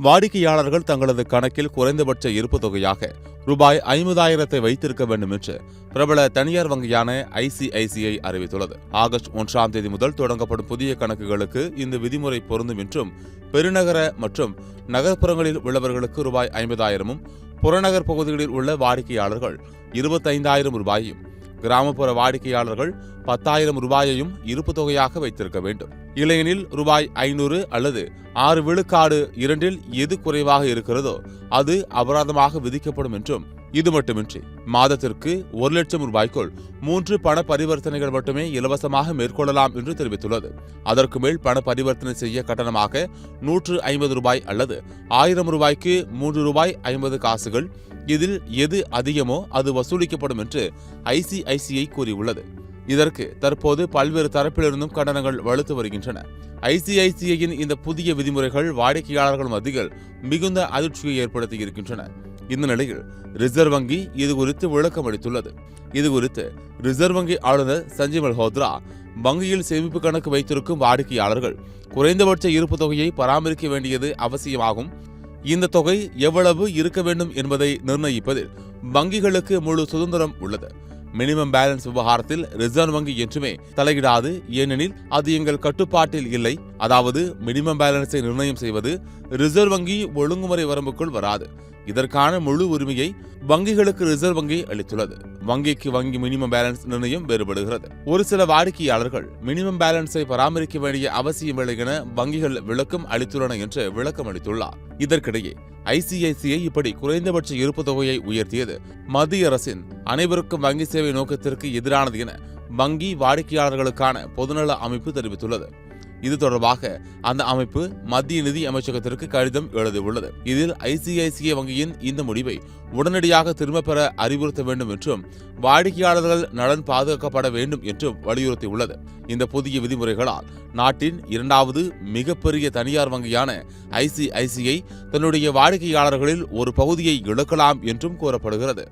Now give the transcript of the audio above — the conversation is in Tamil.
வாடிக்கையாளர்கள் தங்களது கணக்கில் குறைந்தபட்ச இருப்பு தொகையாக ரூபாய் 50,000 வைத்திருக்க வேண்டும் என்று பிரபல தனியார் வங்கியான ஐசிஐசிஐ அறிவித்துள்ளது. ஆகஸ்ட் 1ஆம் தேதி முதல் தொடங்கப்படும் புதிய கணக்குகளுக்கு இந்த விதிமுறை பொருந்தும் என்றும், பெருநகர மற்றும் நகர்ப்புறங்களில் உள்ளவர்களுக்கு ரூபாய் 50,000-ம், புறநகர் பகுதிகளில் உள்ள வாடிக்கையாளர்கள் 25,000 ரூபாயையும், கிராமப்புற வாடிக்கையாளர்கள் 10,000 ரூபாயையும் இருப்பு தொகையாக வைத்திருக்க வேண்டும். இல்லையெனில் ரூபாய் 500 அல்லது 6 விழுக்காடு இரண்டில் எது குறைவாக இருக்கிறதோ அது அபராதமாக விதிக்கப்படும் என்றும், இது மட்டுமின்றி மாதத்திற்கு 1 லட்சம் ரூபாய்க்குள் 3 பண பரிவர்த்தனைகள் மட்டுமே இலவசமாக மேற்கொள்ளலாம் என்று தெரிவித்துள்ளது. அதற்கு மேல் பண பரிவர்த்தனை செய்ய கட்டணமாக 150 ரூபாய் அல்லது 1000 ரூபாய்க்கு 3 ரூபாய் 50 காசுகள், இதில் எது அதிகமோ அது வசூலிக்கப்படும் என்று ஐசிஐசிஐ கூறியுள்ளது. இதற்கு தற்போது பல்வேறு தரப்பிலிருந்தும் கண்டனங்கள் வலுத்து வருகின்றன. ஐசிஐசிஐயின் இந்த புதிய விதிமுறைகள் வாடிக்கையாளர்கள் மத்தியில் மிகுந்த அதிர்ச்சியை ஏற்படுத்தி இருக்கின்றன. இந்த நிலையில் ரிசர்வ் வங்கி இதுகுறித்து விளக்கம் அளித்துள்ளது. இதுகுறித்து ரிசர்வ் வங்கி ஆளுநர் சஞ்சய் மல்ஹோத்ரா, வங்கியில் சேமிப்பு கணக்கு வைத்திருக்கும் வாடிக்கையாளர்கள் குறைந்தபட்ச இருப்பு தொகையை பராமரிக்க வேண்டியது அவசியமாகும். இந்த தொகை எவ்வளவு இருக்க வேண்டும் என்பதை நிர்ணயிப்பதில் வங்கிகளுக்கு முழு சுதந்திரம் உள்ளது. மினிமம் பேலன்ஸ் விவகாரத்தில் ரிசர்வ் வங்கி என்றுமே தலையிடாது, ஏனெனில் அது எங்கள் கட்டுப்பாட்டில் இல்லை. அதாவது மினிமம் பேலன்ஸை நிர்ணயம் செய்வது ரிசர்வ் வங்கி ஒழுங்குமுறை வரம்புக்குள் வராது. இதற்கான முழு உரிமையை வங்கிகளுக்கு ரிசர்வ் வங்கி அளித்துள்ளது. வங்கிக்கு வங்கி மினிமம் பேலன்ஸ் நிர்ணயம் வேறுபடுகிறது. ஒரு சில வாடிக்கையாளர்கள் மினிமம் பேலன்ஸை பராமரிக்க வேண்டிய அவசியமில்லை என வங்கிகள் விளக்கம் அளித்துள்ளன என்று விளக்கம் அளித்துள்ளார். இதற்கிடையே ஐசிஐசிஐ இப்படி குறைந்தபட்ச இருப்பு தொகையை உயர்த்தியது மத்திய அரசின் அனைவருக்கும் வங்கி சேவை நோக்கத்திற்கு எதிரானது என வங்கி வாடிக்கையாளர்களுக்கான பொதுநல அமைப்பு தெரிவித்துள்ளது. இது தொடர்பாக அந்த அமைப்பு மத்திய நிதி அமைச்சகத்திற்கு கடிதம் எழுதியுள்ளது. இதில் ஐசிஐசிஐ வங்கியின் இந்த முடிவை உடனடியாக திரும்பப் பெற அறிவுறுத்த வேண்டும் என்றும், வாடிக்கையாளர்கள் நலன் பாதுகாக்கப்பட வேண்டும் என்றும் வலியுறுத்தியுள்ளது. இந்த புதிய விதிமுறைகளால் நாட்டின் 2வது மிகப்பெரிய தனியார் வங்கியான ஐசிஐசிஐ தன்னுடைய வாடிக்கையாளர்களில் ஒரு பகுதியை இழக்கலாம் என்றும் கூறப்படுகிறது.